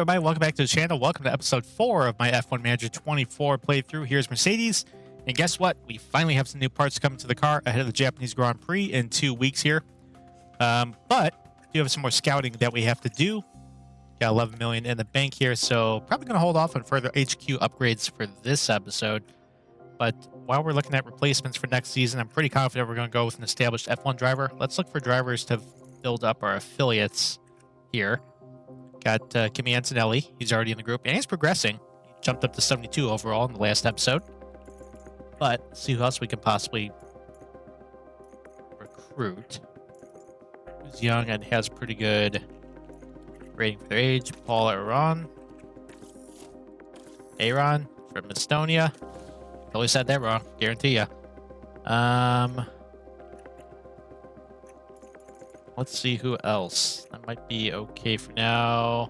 everybody. Welcome back to the channel. Welcome to episode 4 of my F1 Manager 24 playthrough. Here's Mercedes. And guess what? We finally have some new parts coming to the car ahead of the Japanese Grand Prix in 2 weeks here. But we do have some more scouting that we have to do. Got 11 million in the bank here, so probably going to hold off on further HQ upgrades for this episode. But while we're looking at replacements for next season, I'm pretty confident we're going to go with an established F1 driver. Let's look for drivers to build up our affiliates here. Got Kimi Antonelli. He's already in the group, and he's progressing. He jumped up to 72 overall in the last episode. But let's see who else we can possibly recruit. Who's young and has pretty good rating for their age. Paul Aaron from Estonia. Totally said that wrong. Guarantee ya. Let's see who else. That might be okay for now.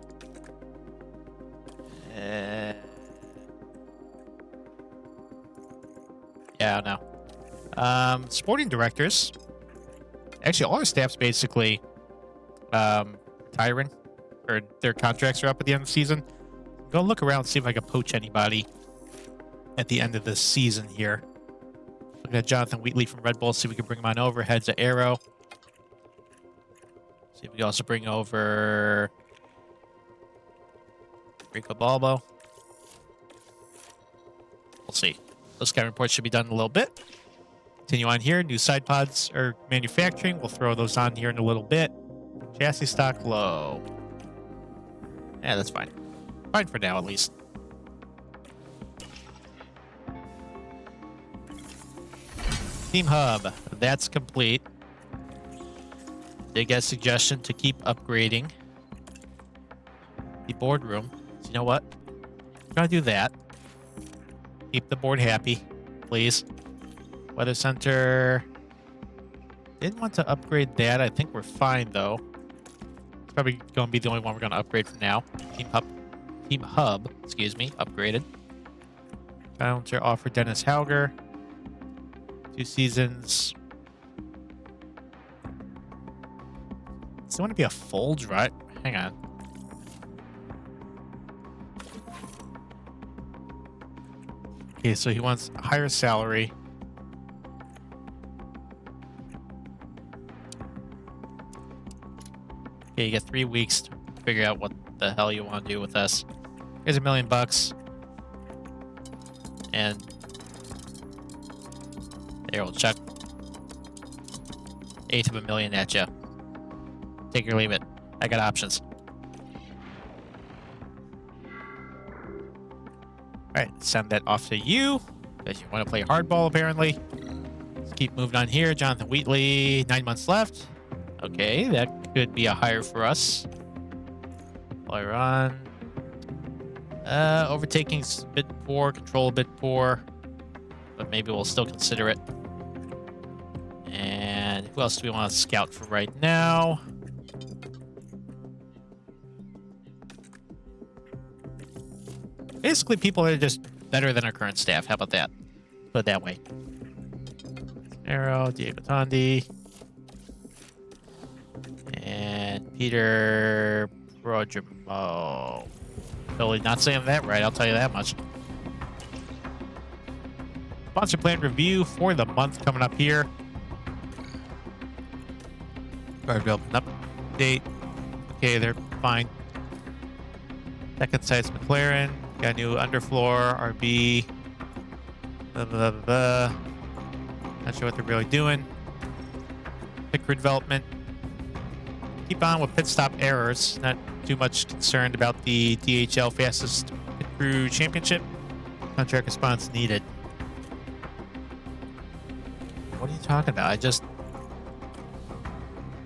Yeah, no. Sporting directors. Actually, all our staff's basically retiring, or their contracts are up at the end of the season. Go look around, see if I can poach anybody at the end of the season here. Looking at Jonathan Wheatley from Red Bull, see if we can bring him on over. Heads of Aero. See if we can also bring over Rico Balbo. We'll see. Those scouting reports should be done in a little bit. Continue on here. New side pods are manufacturing. We'll throw those on here in a little bit. Chassis stock low. Yeah, that's fine. Fine for now, at least. Team Hub. That's complete. They get a suggestion to keep upgrading the boardroom. So you know what? We're going to do that. Keep the board happy, please. Weather Center. Didn't want to upgrade that. I think we're fine, though. It's probably going to be the only one we're going to upgrade for now. Team Hub, excuse me, upgraded. Counter offer Dennis Hauger. 2 seasons. Does it want to be a full drive? Hang on. Okay, so he wants a higher salary. Okay, you get 3 weeks to figure out what the hell you want to do with us. Here's $1 million. And there, we'll chuck 1/8 of a million at you. Take it or leave it. I got options. Alright, send that off to you. Because you want to play hardball, apparently. Let's keep moving on here. Jonathan Wheatley, 9 months left. Okay, that could be a hire for us. Player on. Overtaking's a bit poor, control a bit poor. But maybe we'll still consider it. And who else do we want to scout for right now? Basically, people that are just better than our current staff. How about that? Put it that way. Arrow, Diego Tondi. And Peter Projimo. Totally not saying that right, I'll tell you that much. Sponsor plan review for the month coming up here. Guard development update. Okay, they're fine. Second site's McLaren. Got a new underfloor, RB. Blah, blah, blah, blah. Not sure what they're really doing. Pit crew development. Keep on with pit stop errors. Not too much concerned about the DHL fastest pit crew championship. Contract response needed. What are you talking about?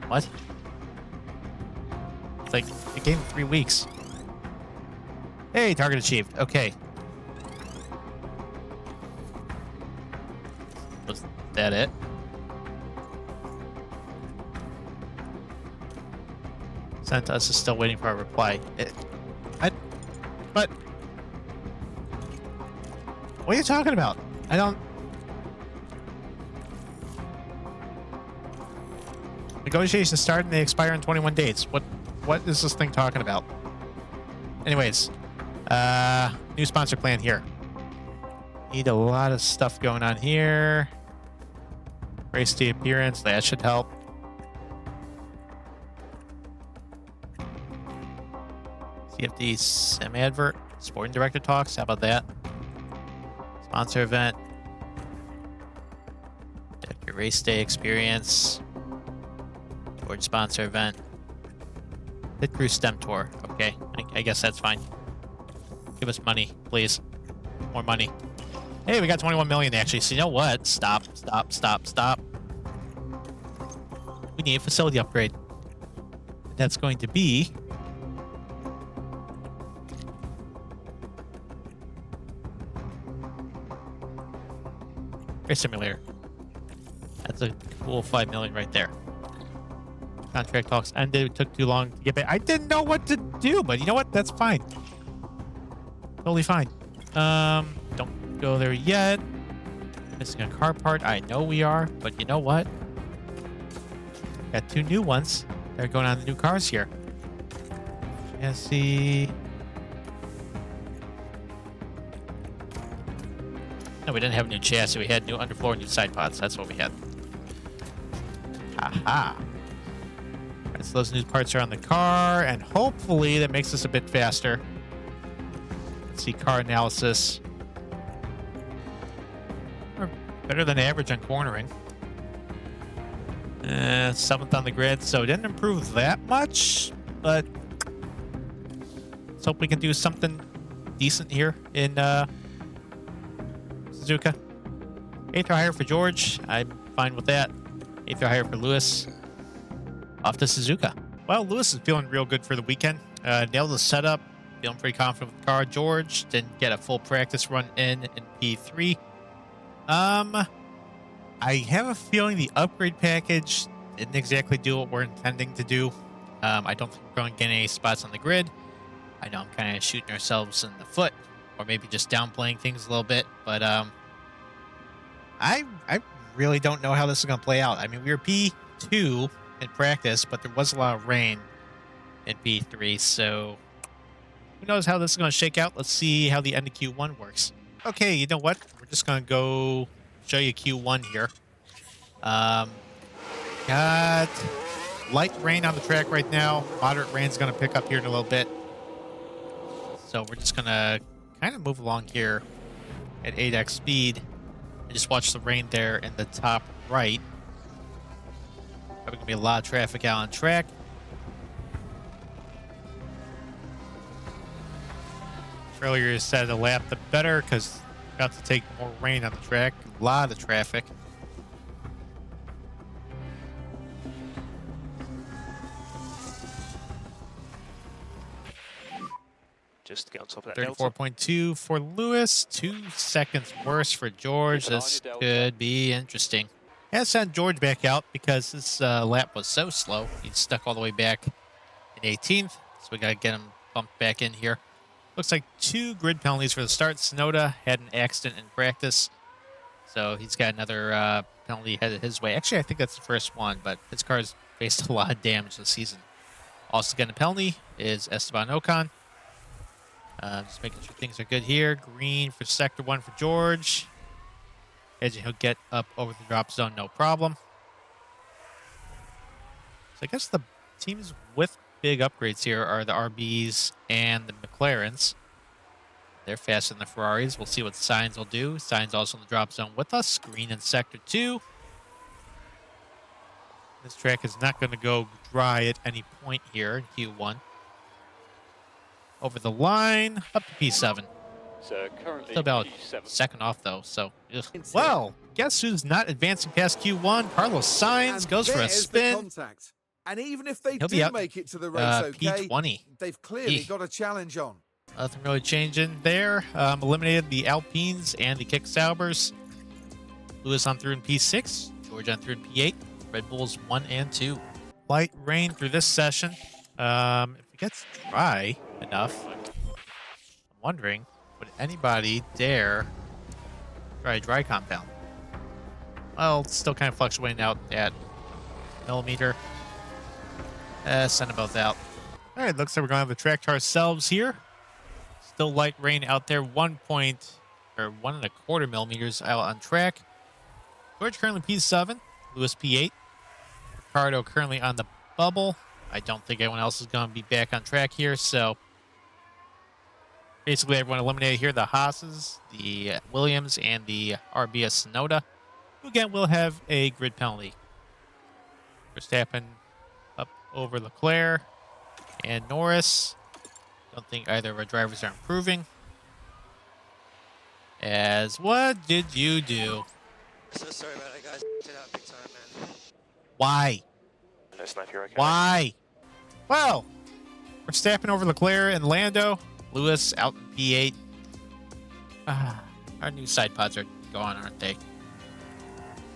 What? It's like a game of 3 weeks. Hey, target achieved. Okay. Was that it? Sent us is still waiting for our reply. But what are you talking about? I don't. Negotiations start and they expire in 21 days. What is this thing talking about? Anyways, new sponsor plan here. Need a lot of stuff going on here. Race day appearance, that should help. CFD sim advert, sporting director talks. How about that? Sponsor event. Check your race day experience. Board sponsor event. Pit crew stem tour. Okay, I guess that's fine. Give us money, please. More money. Hey, we got 21 million actually. So you know what? Stop. We need a facility upgrade. That's going to be race simulator. That's a cool 5 million right there. Contract talks ended. It took too long to get back. I didn't know what to do, but you know what? That's fine. Totally fine. Don't go there yet. Missing a car part. I know we are, but you know what? Got 2 new ones. They're going on the new cars here. Chassis. No, we didn't have a new chassis. We had new underfloor, new side pods. That's what we had. Aha. Right, so those new parts are on the car, and hopefully that makes us a bit faster. Let's see, car analysis. We're better than average on cornering. 7th on the grid, so it didn't improve that much, but let's hope we can do something decent here in Suzuka. 8th or higher for George. I'm fine with that. 8th or higher for Lewis. Off to Suzuka. Well, Lewis is feeling real good for the weekend. Nailed the setup. Feeling pretty confident with the car. George didn't get a full practice run in P3. I have a feeling the upgrade package didn't exactly do what we're intending to do. I don't think we're going to get any spots on the grid. I know I'm kind of shooting ourselves in the foot, or maybe just downplaying things a little bit, but I really don't know how this is going to play out. I mean, we were P2 in practice, but there was a lot of rain in P3, so who knows how this is going to shake out. Let's see how the end of Q1 works. Okay, you know what? We're just going to go show you Q1 here. Got light rain on the track right now. Moderate rain's going to pick up here in a little bit. So we're just going to kind of move along here at 8x speed and just watch the rain there in the top right. Probably going to be a lot of traffic out on track. Earlier you said a lap the better because about to take more rain on the track. A lot of traffic. Just to get on top of that. 34.2 for Lewis. 2 seconds worse for George. This could be interesting. I sent George back out because this lap was so slow. He's stuck all the way back in 18th. So we got to get him bumped back in here. Looks like 2 grid penalties for the start. Sonoda had an accident in practice, so he's got another penalty headed his way. Actually, I think that's the first one, but his car's faced a lot of damage this season. Also getting a penalty is Esteban Ocon. Just making sure things are good here. Green for Sector 1 for George. Edge, he'll get up over the drop zone, no problem. So I guess the teams with big upgrades here are the RBs and the McLarens. They're faster than the Ferraris. We'll see what Sainz will do. Sainz also in the drop zone with us. Green in Sector 2. This track is not going to go dry at any point here in Q1. Over the line, up to P7. So currently Still about P7. second off, though. So, well, guess who's not advancing past Q1? Carlos Sainz goes for a spin. And even if they He'll do make it to the race, okay, P20. they've clearly got a challenge on. Nothing really changing there. Eliminated the Alpines and the Kick Saubers. Lewis on through in P6. George on through in P8. Red Bulls 1 and 2. Light rain through this session. If it gets dry enough, I'm wondering, would anybody dare try a dry compound? Well, it's still kind of fluctuating out at millimeter. Send them both out. All right, looks like we're going to have the track to ourselves here. Still light rain out there. 1.25 millimeters out on track. George currently P7. Lewis P8. Ricardo currently on the bubble. I don't think anyone else is going to be back on track here. So basically everyone eliminated here. The Haas's, the Williams, and the RBS Sonoda, who again will have a grid penalty. Verstappen up over Leclerc and Norris. Don't think either of our drivers are improving. As what did you do? So sorry about that, guys. Did out big time, man. Why? No snipe, you're okay. Why? Well, Verstappen over Leclerc and Lando. Lewis out in P8. Our new side pods are gone, aren't they?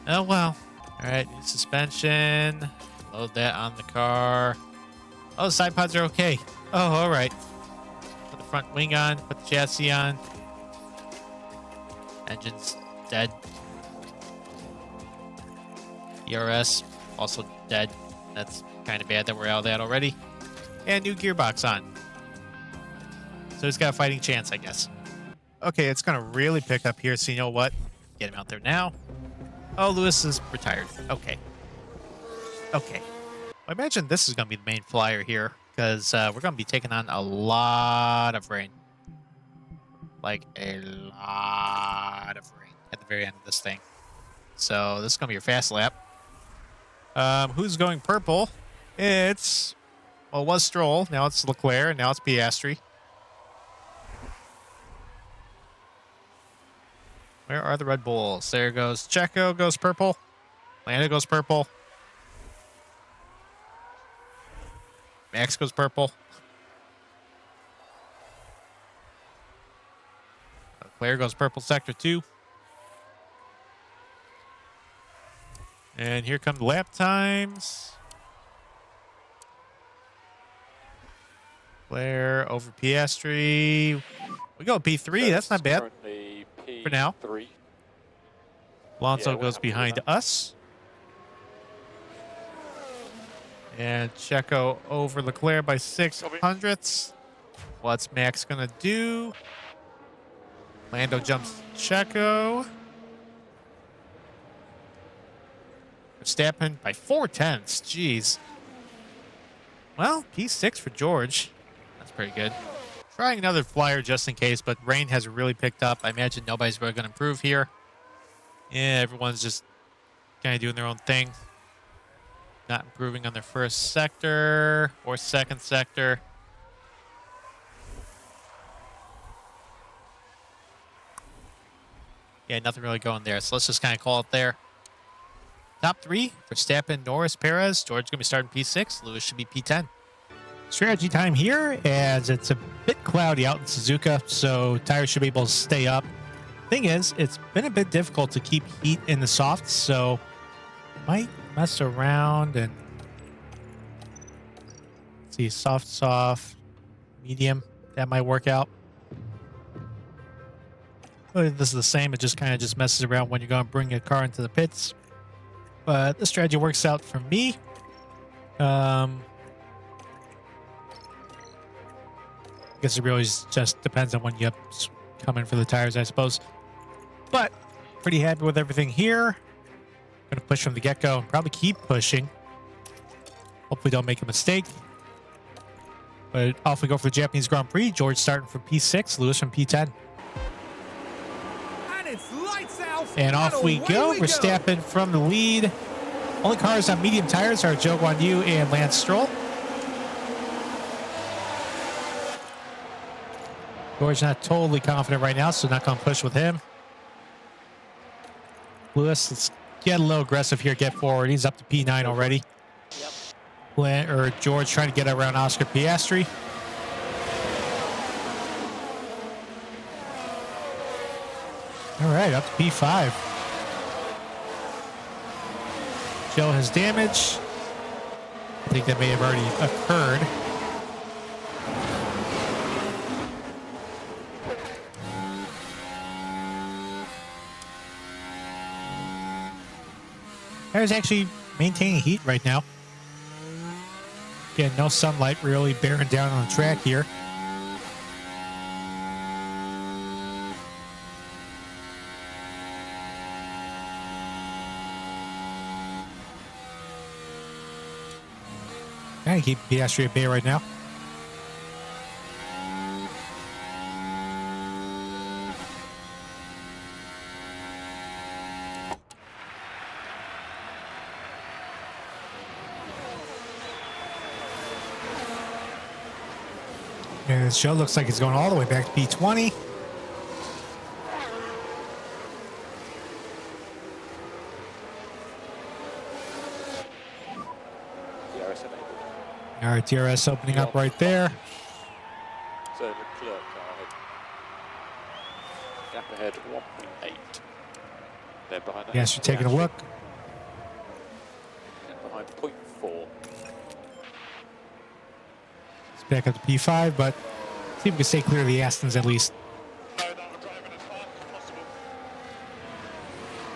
Oh, well. All right, new suspension. Load that on the car. Oh, the side pods are okay. Oh, all right. Put the front wing on. Put the chassis on. Engine's dead. ERS also dead. That's kind of bad that we're out of that already. And new gearbox on. So he's got a fighting chance, I guess. Okay, it's going to really pick up here, so you know what? Get him out there now. Oh, Lewis is retired. Okay. Okay. I imagine this is going to be the main flyer here, because we're going to be taking on a lot of rain. Like, a lot of rain at the very end of this thing. So this is going to be your fast lap. Who's going purple? It's... Well, it was Stroll. Now it's Leclerc, and now it's Piastri. Where are the Red Bulls? There goes Checo, goes purple. Lando goes purple. Max goes purple. Leclerc goes purple sector 2. And here come the lap times. Leclerc over Piastri. We go P3. That's not bad. For now. Alonso goes behind us. And Checo over Leclerc by 600ths. What's Max going to do? Lando jumps Checo. Verstappen by 4/10. Jeez. Well, P6 for George. That's pretty good. Trying another flyer just in case, but rain has really picked up. I imagine nobody's really going to improve here. Yeah, everyone's just kind of doing their own thing. Not improving on their first sector or second sector. Yeah, nothing really going there. So let's just kind of call it there. Top 3, Verstappen, Norris, Perez. George going to be starting P6. Lewis should be P10. Strategy time here, as it's a bit cloudy out in Suzuka, so tires should be able to stay up. Thing is, it's been a bit difficult to keep heat in the softs, so might mess around and see soft, medium. That might work out. But this is the same. It just kind of just messes around when you're going to bring a car into the pits. But the strategy works out for me. I guess it really just depends on when you come in for the tires, I suppose. But pretty happy with everything here. Going to push from the get-go and probably keep pushing. Hopefully don't make a mistake. But off we go for the Japanese Grand Prix. George starting from P6, Lewis from P10. And it's lights out. And off we go. Verstappen from the lead. Only cars on medium tires are Zhou Guanyu and Lance Stroll. George not totally confident right now, so not going to push with him. Lewis, let's get a little aggressive here, get forward. He's up to P9 already. Yep. George trying to get around Oscar Piastri. All right, up to P5. Joe has damage. I think that may have already occurred. There's actually maintaining heat right now. Again, no sunlight really bearing down on the track here. I keep Piastri at bay right now. And the show looks like it's going all the way back to P20. All right, DRS opening up right there. So Leclerc gap ahead 1.8. They're behind that. Yes, you're taking a look. Behind 0.4. It's back up to P5, but see if we can stay clear of the Astons at least. No, that we're driving as fast as possible.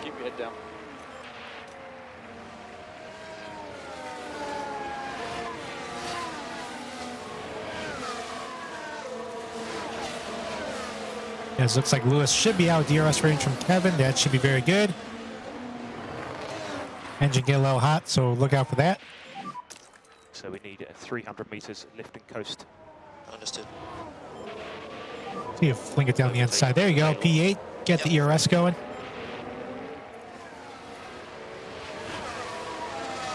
Keep your head down. Yes, looks like Lewis should be out DRS range from Kevin. That should be very good. Engine get a little hot, so look out for that. So we need 300 meters lift and coast. Understood. See if fling it down the inside. There you go, P8. Get the ERS going.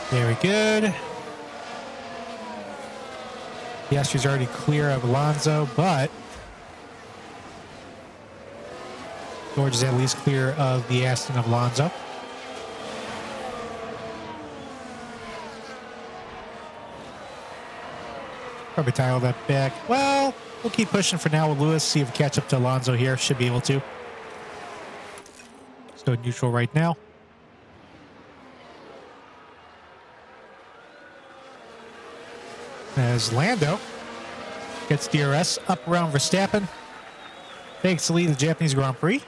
Very good. Piastri's already clear of Alonso, but George is at least clear of the Aston of Alonso. Probably dial that back. Well, we'll keep pushing for now with Lewis. See if we catch up to Alonso here. Should be able to. Let's go neutral right now. As Lando gets DRS up around Verstappen. Takes the lead of the Japanese Grand Prix.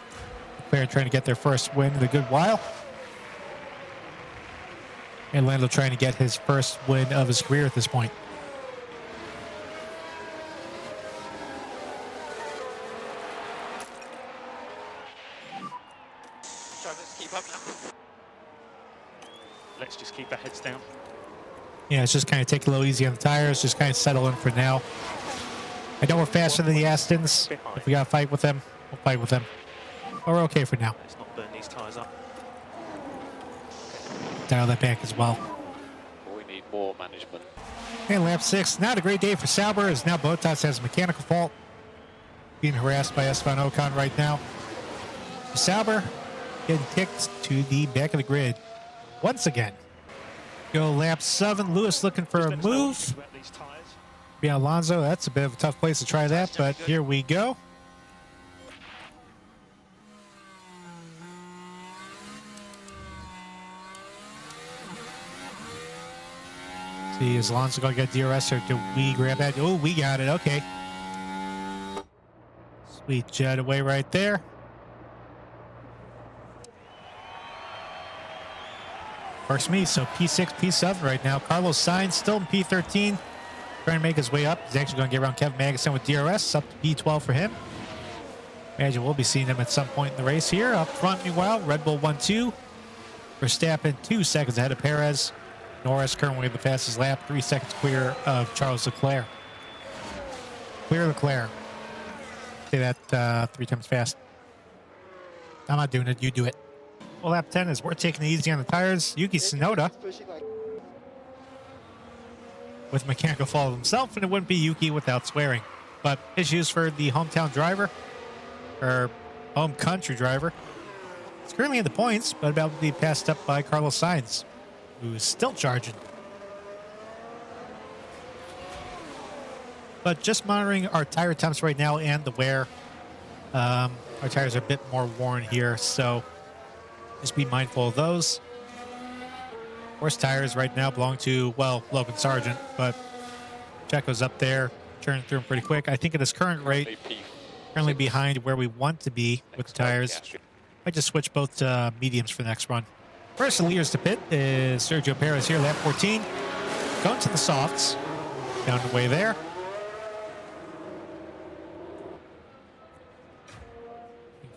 McLaren trying to get their first win in a good while. And Lando trying to get his first win of his career at this point. Drivers, keep up now. Let's just keep our heads down. Yeah, it's just kind of take it a little easy on the tires. Just kind of settle in for now. I know we're faster than the Astons. If we got to fight with them, we'll fight with them. But we're okay for now. Let's not burn these tyres up. Dial that back as well. We need more management. And lap 6. Not a great day for Sauber, as now Bottas has a mechanical fault. Being harassed by Esteban Ocon right now. Sauber getting kicked to the back of the grid once again. Go lap 7. Lewis looking for a move. Yeah, Alonso, that's a bit of a tough place to try that, but here we go. See, is Alonso going to get DRS or do we grab that? Oh, we got it. Okay. Sweet jet away right there. Works me, so P6, P7 right now. Carlos Sainz still in P13. Trying to make his way up. He's actually going to get around Kevin Magnussen with DRS. Up to P12 for him. Imagine we'll be seeing him at some point in the race here. Up front, meanwhile, Red Bull 1-2. Verstappen 2 seconds ahead of Perez. Norris currently the fastest lap. 3 seconds clear of Charles Leclerc. Clear Leclerc. Say that 3 times fast. I'm not doing it. You do it. Well, lap 10 is we're taking it easy on the tires. Yuki Tsunoda with mechanical fault himself, and it wouldn't be Yuki without swearing. But issues for the hometown driver, or home country driver. It's currently in the points, but about to be passed up by Carlos Sainz, who is still charging. But just monitoring our tire temps right now and the wear. Our tires are a bit more worn here, so just be mindful of those. Worst tires right now belong to, well, Logan Sargent, but Checo's up there, turning through them pretty quick. I think at his current rate, currently behind where we want to be with the tires. I just switch both to mediums for the next run. First in leaders to pit is Sergio Perez here, lap 14. Going to the softs, down the way there.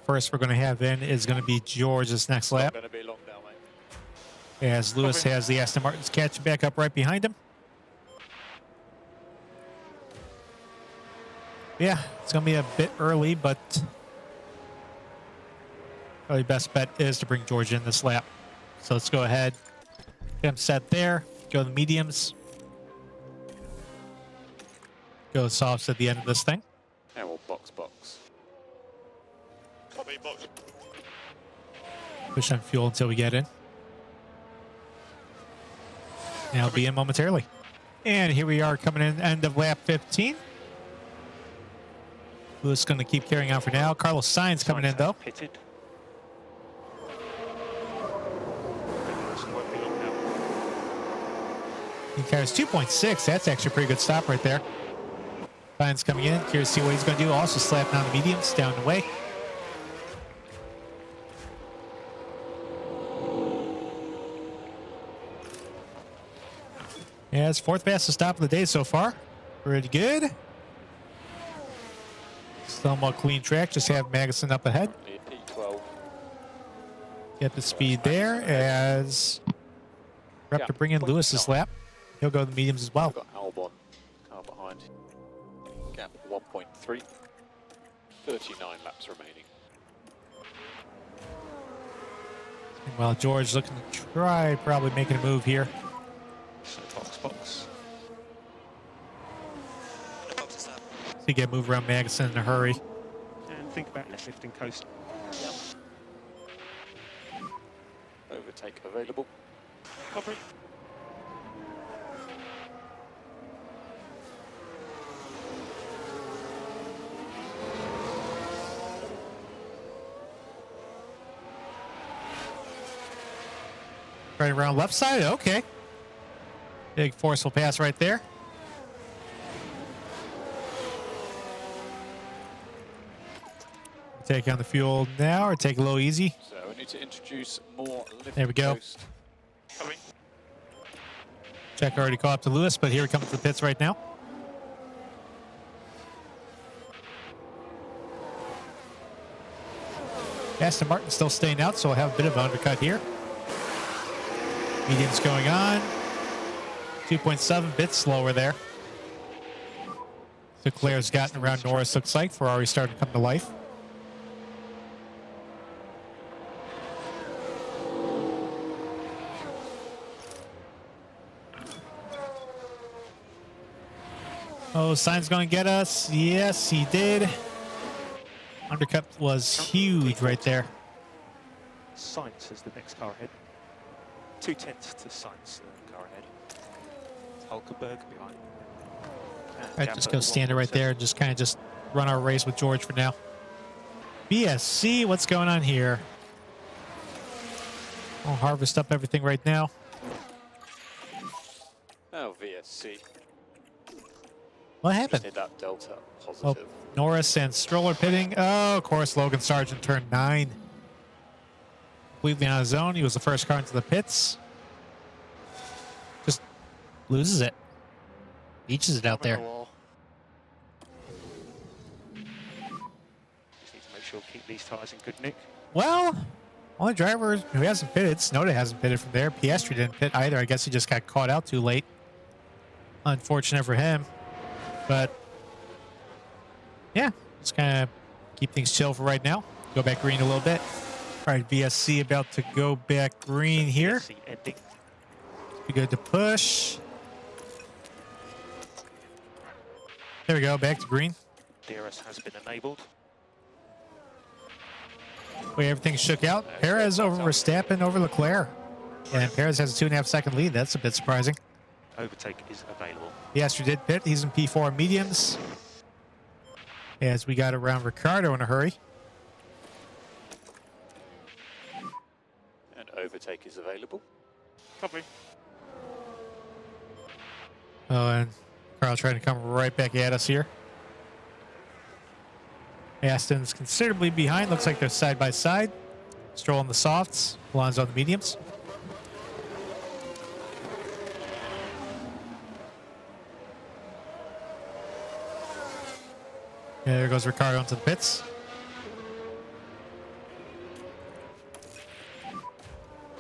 First we're going to have in is going to be George this next lap. As Lewis has the Aston Martins catching back up right behind him. Yeah, it's going to be a bit early, but probably best bet is to bring George in this lap. So let's go ahead. Get him set there. Go to the mediums. Go softs at the end of this thing. And we'll box. Copy, box. Push on fuel until we get in. And I'll be in momentarily. And here we are coming in end of lap 15. Lewis going to keep carrying on for now. Carlos Sainz coming in though. Pitted. He carries 2.6. That's actually a pretty good stop right there. Sainz coming in. Curious to see what he's going to do. Also slapping on the mediums down the way. Yeah, it's fourth fastest stop of the day so far. Pretty good. Somewhat clean track. Just have Magnussen up ahead. P12. Get the speed there as we're up to bring in Lewis's lap. He'll go to the mediums as well. We've got Albon car behind. Gap 1.3. 39 laps remaining. Well, George looking to try probably making a move here. So box. The box is up. So you get move around Magnussen in a hurry. And think about left lifting coast. Overtake available. Copy. Right around left side. Okay. Big forceful pass right there. Take on the fuel now or take a little easy. So we need to introduce more lift. There we go. Coast. Coming. Check already caught up to Lewis, but here we come to the pits right now. Aston Martin still staying out, so we'll have a bit of an undercut here. Mediums going on. 2.7 bits slower there. Leclerc's gotten around Norris, looks like. Ferrari's starting to come to life. Oh, Sainz going to get us. Yes, he did. Undercut was huge right there. Sainz is the next car ahead. 2/10 to Sainz, the car ahead. Hulkenberg behind. All right, just go stand it right there and just kind of just run our race with George for now. BSC, what's going on here? I'll harvest up everything right now. Oh, VSC. What Just happened? hit that delta Oh, positive. Norris and Stroll are pitting. Oh, of course, Logan Sargent turned 9. Completely on his own. He was the first car into the pits. Just loses it. Beaches it out there. Just need to make sure keep these tyres in good nick. Well, only driver who hasn't pitted. Snowda hasn't pitted from there. Piastri didn't pit either. I guess he just got caught out too late. Unfortunate for him. But, yeah, just kind of keep things chill for right now. Go back green a little bit. All right, VSC about to go back green here. See ending. Be good to push. There we go, back to green. DRS has been enabled. Wait, everything shook out. Perez over Verstappen over Leclerc. And Perez has a 2.5 second lead. That's a bit surprising. Overtake is available. Piastri did pit. He's in P4 mediums. As we got around Ricardo in a hurry. And overtake is available. Copy. Oh, and Carl trying to come right back at us here. Aston's considerably behind. Looks like they're side by side. Stroll on the softs. Alonso on the mediums. Yeah, there goes Ricardo into the pits.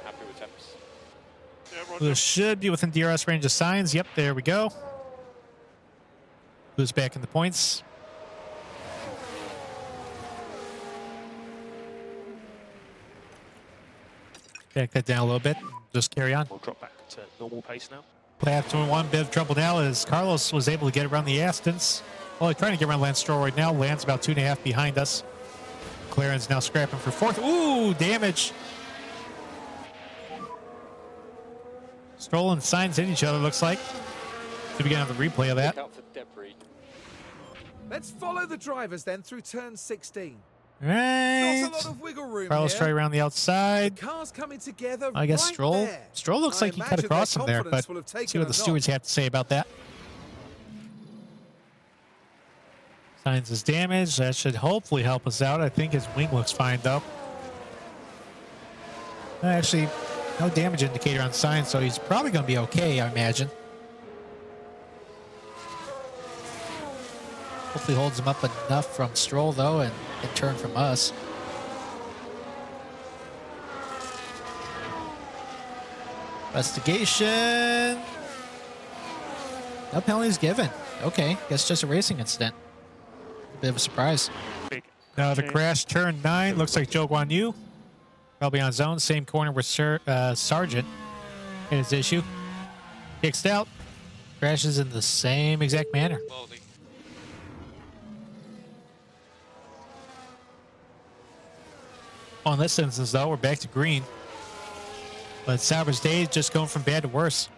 Happy with temps. Yeah, Lewis Roger. should be within DRS range of signs. Yep, there we go. Lewis back in the points. Back that down a little bit. Just carry on. We'll drop back to normal pace now. Lap 21, bit of trouble now as Carlos was able to get around the Astons. Well, he's trying to get around Lance Stroll right now. Lance about 2.5 behind us. McLaren's now scrapping for fourth. Ooh, damage. Stroll and Sainz hit each other, looks like. So we can have the replay of that. Look out for debris. Let's follow the drivers then through turn 16. Right. Not a lot of wiggle room Carlos here. try around the outside. Cars coming together. I guess right Stroll. there. Stroll looks I like he cut imagine across their him there, but confidence will have see taken what a the knock. stewards have to say about that. Sainz is damaged. That should hopefully help us out. I think his wing looks fine, though. Actually, no damage indicator on Sainz, so he's probably going to be okay, I imagine. Hopefully holds him up enough from Stroll, though, and in turn from us. Investigation. No penalties given. Okay, guess just a racing incident. A bit of a surprise. Big. Now the crash turn 9. Looks like Zhou Guan Yu. Probably on zone. Same corner with Sargent in his issue. Kicks out. Crashes in the same exact manner. Baldy. On this instance, though, we're back to green. But Sauber's day is just going from bad to worse.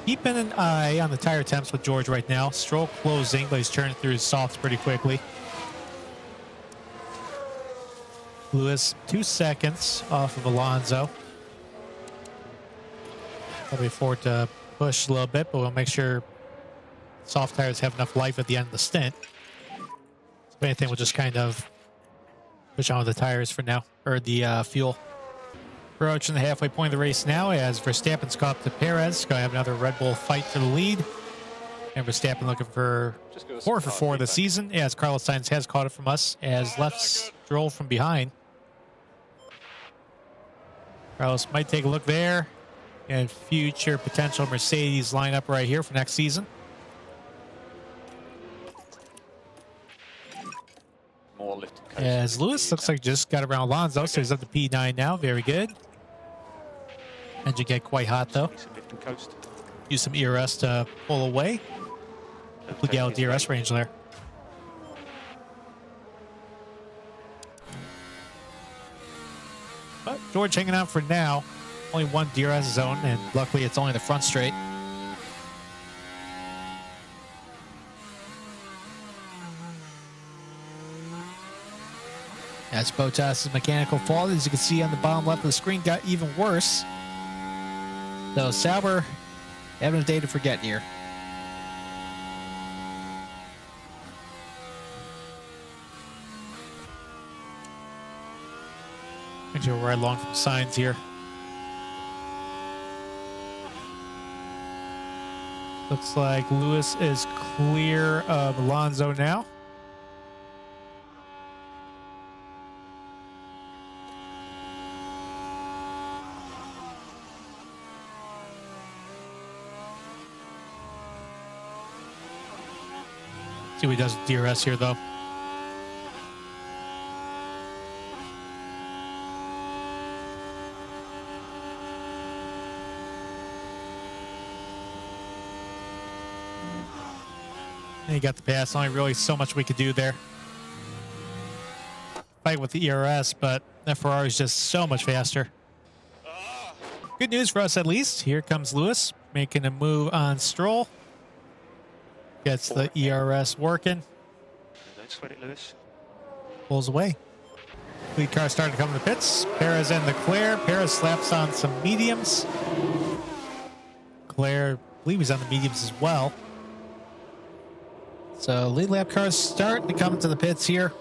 Keeping an eye on the tire temps with George right now. Stroll closing, but he's turning through his softs pretty quickly. Lewis, 2 seconds off of Alonso. Probably forward to push a little bit, but we'll make sure soft tires have enough life at the end of the stint. So if anything, we'll just kind of push on with the tires for now, or the fuel. Approaching the halfway point of the race now as Verstappen's caught up to Perez. Going to have another Red Bull fight for the lead. And Verstappen looking for 4 for 4 this season, as Carlos Sainz has caught it from us, as left Stroll from behind. Carlos might take a look there. And future potential Mercedes lineup right here for next season. More lift and coast. As Lewis looks like just got around Alonso, so he's up to P9 now. Very good. Engine get quite hot though. Some lift and coast. Use some ERS to pull away. Hopefully get out with DRS range there. But George hanging out for now. Only one DRS zone, and luckily it's only the front straight. As Bottas' mechanical fault, as you can see on the bottom left of the screen, got even worse. So Sauber having a day to forget here. Actually, we're right along from Sainz here. Looks like Lewis is clear of Alonso now. See what he does with DRS here, though. And he got the pass. Only really so much we could do there. Fight with the ERS, but that Ferrari's just so much faster. Good news for us, at least. Here comes Lewis making a move on Stroll. Gets the ERS working. Don't sweat it, Lewis. Pulls away. Lead car starting to come to the pits. Perez and Leclerc. Perez slaps on some mediums. Leclerc, I believe he's on the mediums as well. So lead lap cars starting to come to the pits here.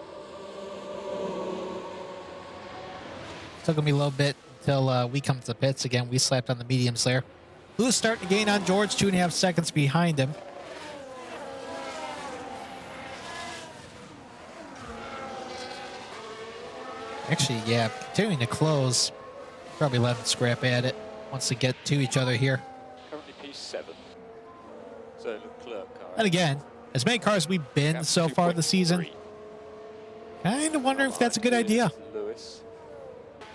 Took me a little bit until we come to the pits. Again, we slapped on the mediums there. Lewis starting to gain on George, 2.5 seconds behind him. Actually, yeah, continuing to close. Probably let him scrap at it once they get to each other here. Currently P7. So Leclerc car. And again, as many cars we've been so far this season, kind of wondering if that's a good idea. Lewis.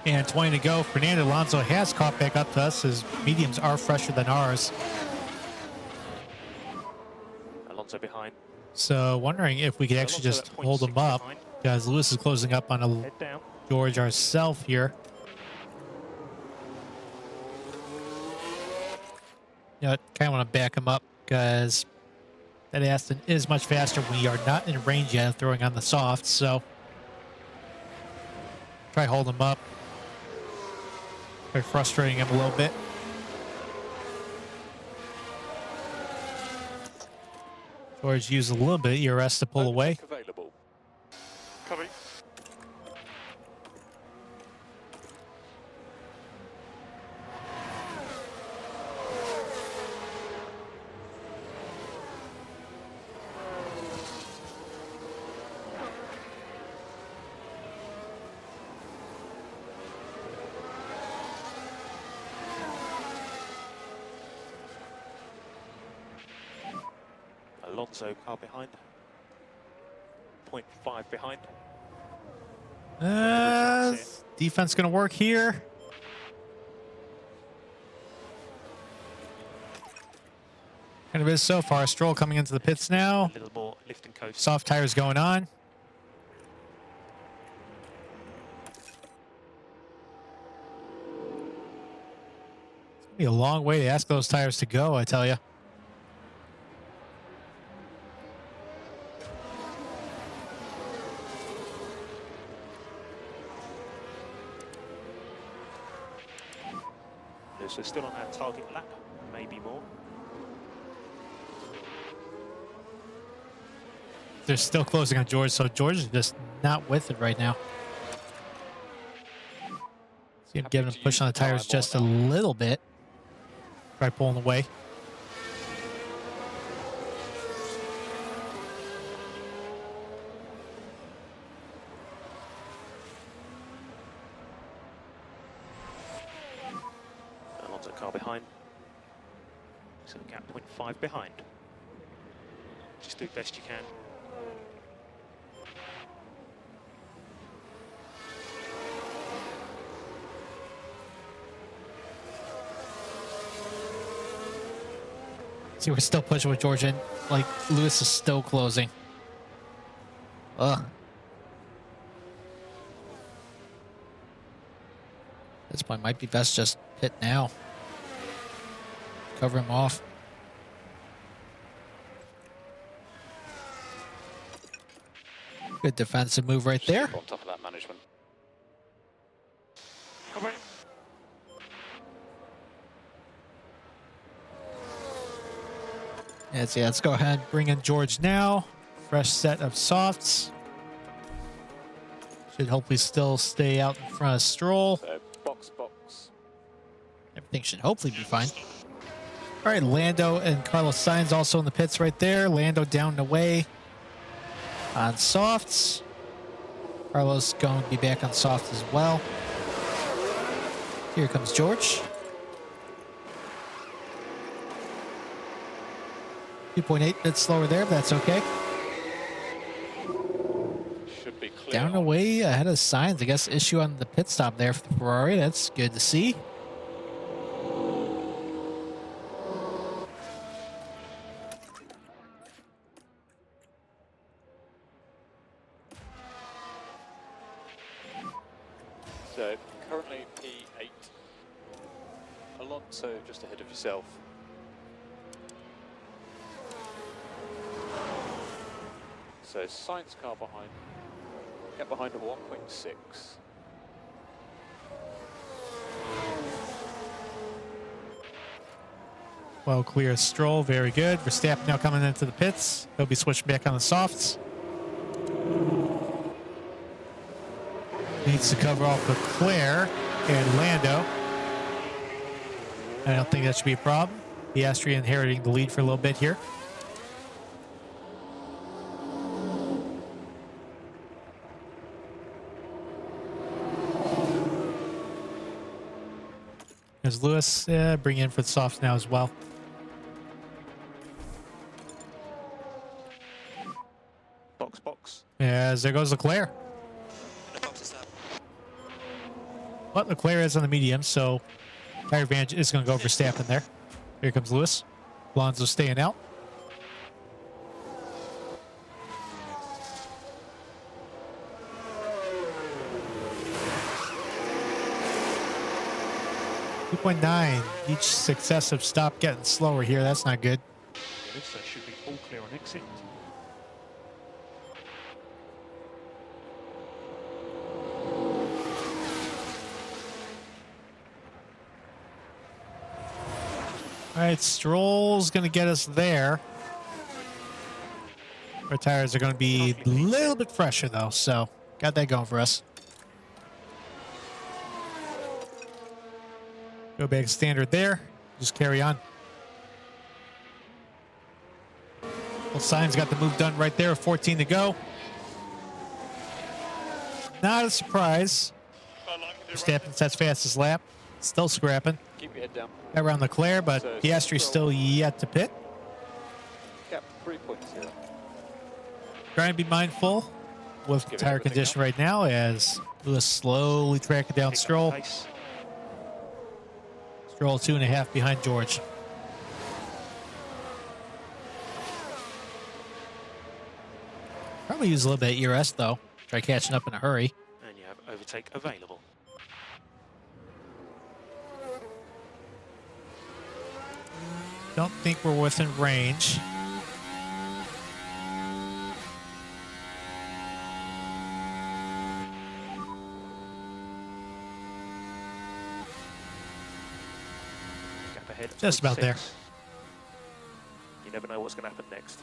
And 20 to go. Fernando Alonso has caught back up to us. His mediums are fresher than ours. Alonso behind. So wondering if we could actually Alonso just at hold him 0.6 up, behind. because Lewis is closing up on a Head down. George ourself here. You know, kind of want to back him up because that Aston is much faster. We are not in range yet of throwing on the softs, so try hold him up. Try frustrating him a little bit. George used a little bit of ERS to pull away. Overtake available. Copy. Alonso car behind. 0.5 behind. Defense going to work here. Kind of is so far. Stroll coming into the pits now. A little more lift and coast. Soft tires going on. It's going to be a long way to ask those tires to go, I tell you. So still on that target lap, maybe more. They're still closing on George, so George is just not with it right now. See him giving a push on the tires just a little bit. Try pulling away. Alonso car behind. So gap 0.5 behind. Just do the best you can. See, we're still pushing with George, and like Lewis is still closing. Ugh. At this point, might be best just hit now. Cover him off. Good defensive move right there. Keep on top of that management. Copy. Let's go ahead and bring in George now. Fresh set of softs. Should hopefully still stay out in front of Stroll. So box. Everything should hopefully be fine. All right, Lando and Carlos Sainz also in the pits right there. Lando down and away on softs. Carlos going to be back on softs as well. Here comes George. 2.8 bits slower there, but that's okay. Should be clear. Down and away ahead of Sainz. I guess issue on the pit stop there for the Ferrari. That's good to see. So currently P8. Alonso just ahead of yourself. So Sainz car behind. Get behind at 1.6. Well, clear Stroll. Very good. Verstappen now coming into the pits. He'll be switching back on the softs. Needs to cover off Leclerc and Lando. I don't think that should be a problem. Piastri inheriting the lead for a little bit here. There's Lewis. Bring in for the softs now as well. Box. As there goes Leclerc. The box is up. But Leclerc is on the medium, so tire advantage is going to go for Verstappen there. Here comes Lewis. Alonso staying out. .9. Each successive stop getting slower here. That's not good. So should be all clear on exit. All right, Stroll's going to get us there. Our tires are going to be a little bit fresher, though, so got that going for us. Go back standard there. Just carry on. Well, Sainz got the move done right there. 14 to go. Not a surprise. Verstappen sets fastest lap. Still scrapping. Keep your head down. Got around Leclerc, but Piastri's still yet to pit. Gap 3 points here. Trying to be mindful with the tire condition right now as Lewis slowly tracking down Stroll. Stroll 2.5 behind George. Probably use a little bit of ERS though. Try catching up in a hurry. And you have overtake available. Don't think we're within range. Gap ahead. Just about 0.6. there. You never know what's going to happen next.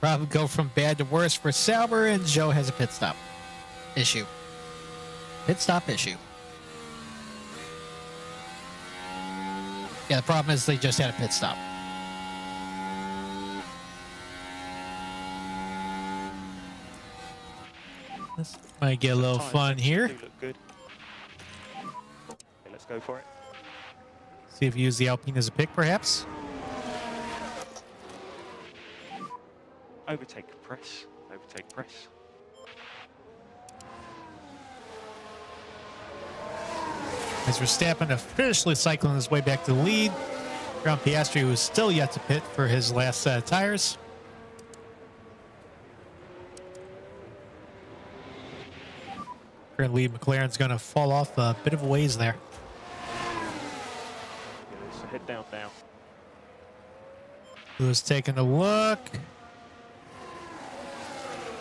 Probably go from bad to worse for Sauber, and Joe has a pit stop issue. Pit stop issue. Yeah, the problem is they just had a pit stop. This might get a little Tires fun here. do look good. Okay, let's go for it. See if you use the Alpine as a pick, perhaps. Overtake press. Overtake press. As Verstappen officially cycling his way back to the lead. Around Piastri, who is still yet to pit for his last set of tires. Currently, McLaren's going to fall off a bit of a ways there. Yeah, so head down now. Lewis taking a look.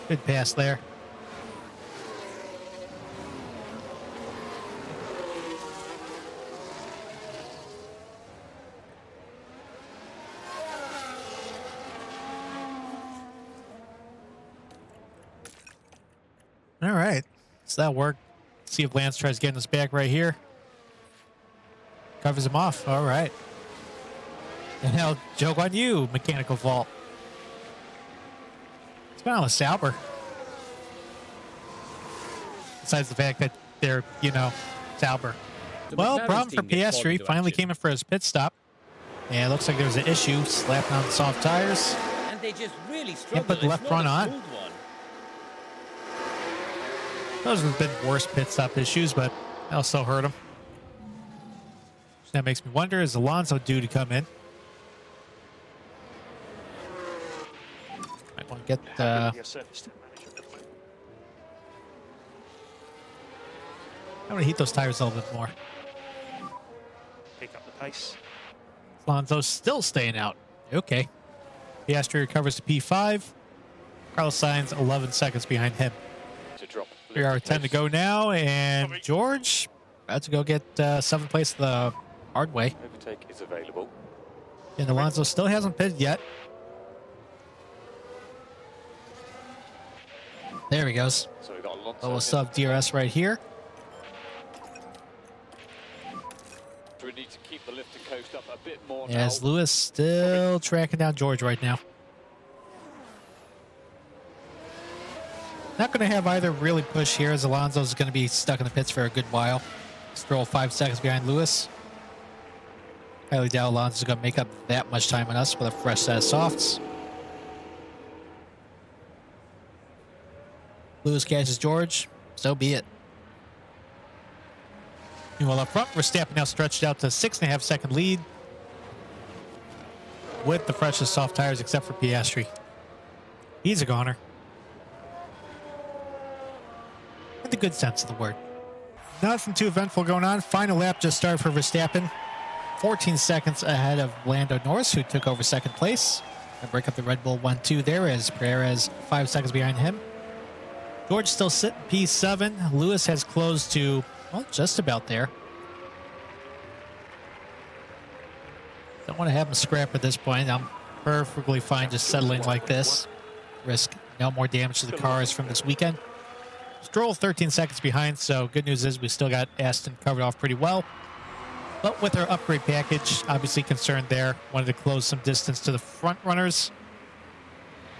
Good pass there. All right, so that worked. See if Lance tries getting us back right here. Covers him off. All right. And now, joke on you, mechanical fault. What's going on with Sauber? Besides the fact that they're, you know, Sauber. Well, problem for Piastri. Finally came in for his pit stop. And it looks like there was an issue slapping on the soft tires. And they just really Can't struggle. put the left It's front not a on. smooth one. Those have been worse pit stop issues, but that'll still hurt him. So that makes me wonder, is Alonso due to come in? Might want to get... Your service to manage it. I want to heat those tires a little bit more. Pick up the pace. Alonso's still staying out. Okay. Piastri recovers to P5. Carlos Sainz 11 seconds behind him. To drop. We are 10 to go now, and George about to go get 7th place the hard way. Overtake is available. And Alonso still hasn't pitted yet. There he goes. So we've got Alonso. Little sub DRS right here. Do we need to keep the lift and coast up a bit more As now? Lewis still tracking down George right now. Not going to have either really push here, as Alonso's going to be stuck in the pits for a good while. Stroll 5 seconds behind Lewis. Highly doubt Alonso's going to make up that much time on us with a fresh set of softs. Lewis catches George. so be it. Meanwhile, up front, Verstappen now stretched out to 6.5 second lead with the freshest soft tires except for Piastri. He's a goner. In the good sense of the word. Nothing too eventful going on. Final lap just started for Verstappen. 14 seconds ahead of Lando Norris, who took over second place. And break up the Red Bull 1-2 there as Perez 5 seconds behind him. George still sitting P7. Lewis has closed to, well, just about there. Don't want to have him scrap at this point. I'm perfectly fine just settling like this. Risk no more damage to the cars from this weekend. Stroll 13 seconds behind, so good news is we still got Aston covered off pretty well. But with our upgrade package, obviously concerned there. Wanted to close some distance to the front runners.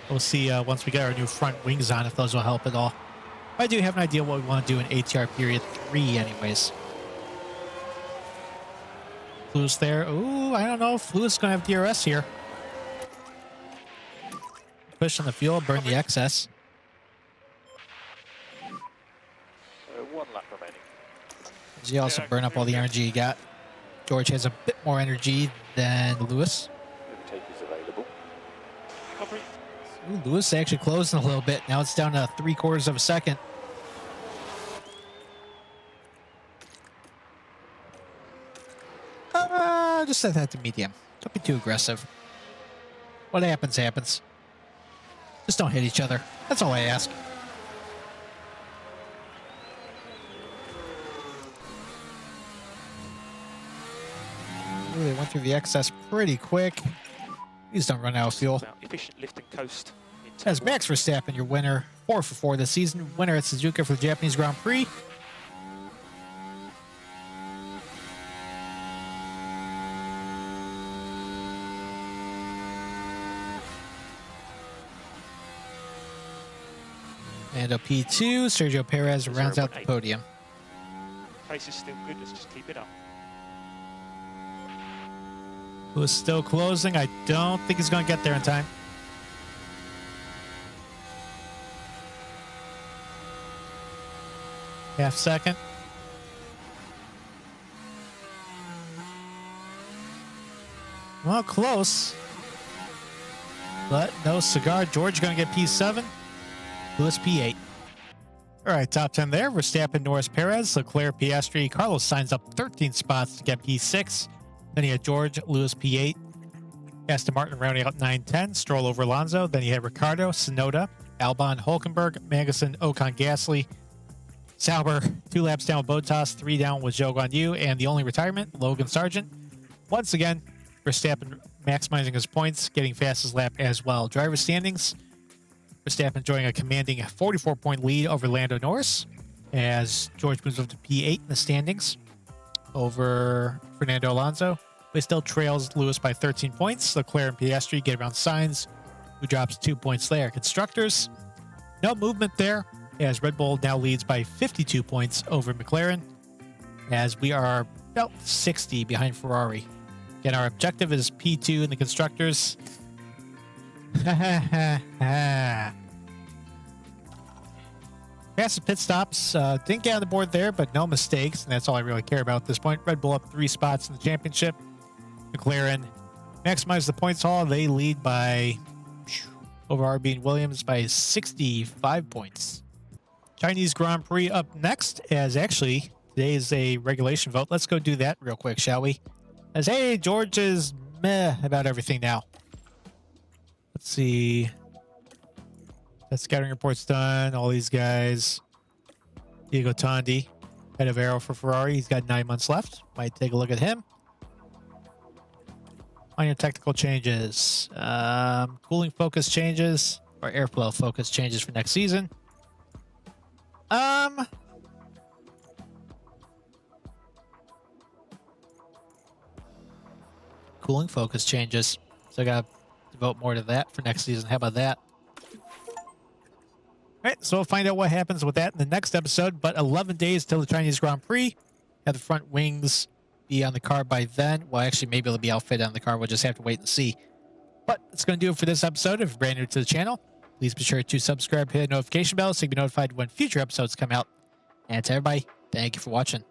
We'll see once we get our new front wings on if those will help at all. I do have an idea what we want to do in ATR period 3 anyways. Lewis there. Ooh, I don't know if Lewis is going to have DRS here. Push on the fuel, burn the excess. 1 lap remaining. Does he also burn up all the energy he got? George has a bit more energy than Lewis. Overtake is available. Recovery. Ooh, Lewis actually closing a little bit. Now it's down to 3/4 of a second. Just set that to medium. Don't be too aggressive. What happens, happens. Just don't hit each other. That's all I ask. Ooh, they went through the excess pretty quick. Please don't run out of fuel. About efficient lift and coast. in As turn one. Max Verstappen, your winner, 4 for 4 this season, winner at Suzuka for the Japanese Grand Prix. And a P2, Sergio Perez rounds out the 0.8. podium. Pace is still good. Let's just keep it up. Who's still closing? I don't think he's going to get there in time. Half second. Well, close. But no cigar. George going to get P7. Lewis P8. All right, top 10 there. Verstappen, Norris, Perez, Leclerc, Piastri. Carlos signs up 13 spots to get P6. Then you had George, Lewis P8. Aston Martin rounding out 9-10. Stroll over Alonso. Then you had Ricciardo, Tsunoda, Albon, Hulkenberg, Magnussen, Ocon, Gasly. Sauber, 2 laps down with Bottas, 3 down with Zhou Guanyu, and the only retirement, Logan Sargent. Once again, Verstappen maximizing his points, getting fastest lap as well. Driver standings, Verstappen enjoying a commanding 44-point lead over Lando Norris as George moves up to P8 in the standings over Fernando Alonso. But still trails Lewis by 13 points. Leclerc and Piastri get around Sainz, who drops 2 points there. Constructors, no movement there as Red Bull now leads by 52 points over McLaren as we are about 60 behind Ferrari. Again, our objective is P2 in the Constructors. Fastest pit stops. Didn't get on the board there, but no mistakes, and that's all I really care about at this point. Red Bull up 3 spots in the championship. McLaren maximize the points haul. They lead by over RB and Williams by 65 points. Chinese Grand Prix up next, as actually today is a regulation vote. Let's go do that real quick, shall we? As hey, George is meh about everything now. Let's see. That scouting report's done. All these guys. Diego Tondi, head of Aero for Ferrari. He's got 9 months left. Might take a look at him. On your technical changes, cooling focus changes or airflow focus changes for next season. Cooling focus changes. So I got to devote more to that for next season. How about that? All right, so we'll find out what happens with that in the next episode. But 11 days till the Chinese Grand Prix. Have the front wings be on the car by then. Well, actually, maybe it'll be outfitted on the car. We'll just have to wait and see. But that's going to do it for this episode. If you're brand new to the channel, please be sure to subscribe, hit the notification bell so you can be notified when future episodes come out. And to everybody, thank you for watching.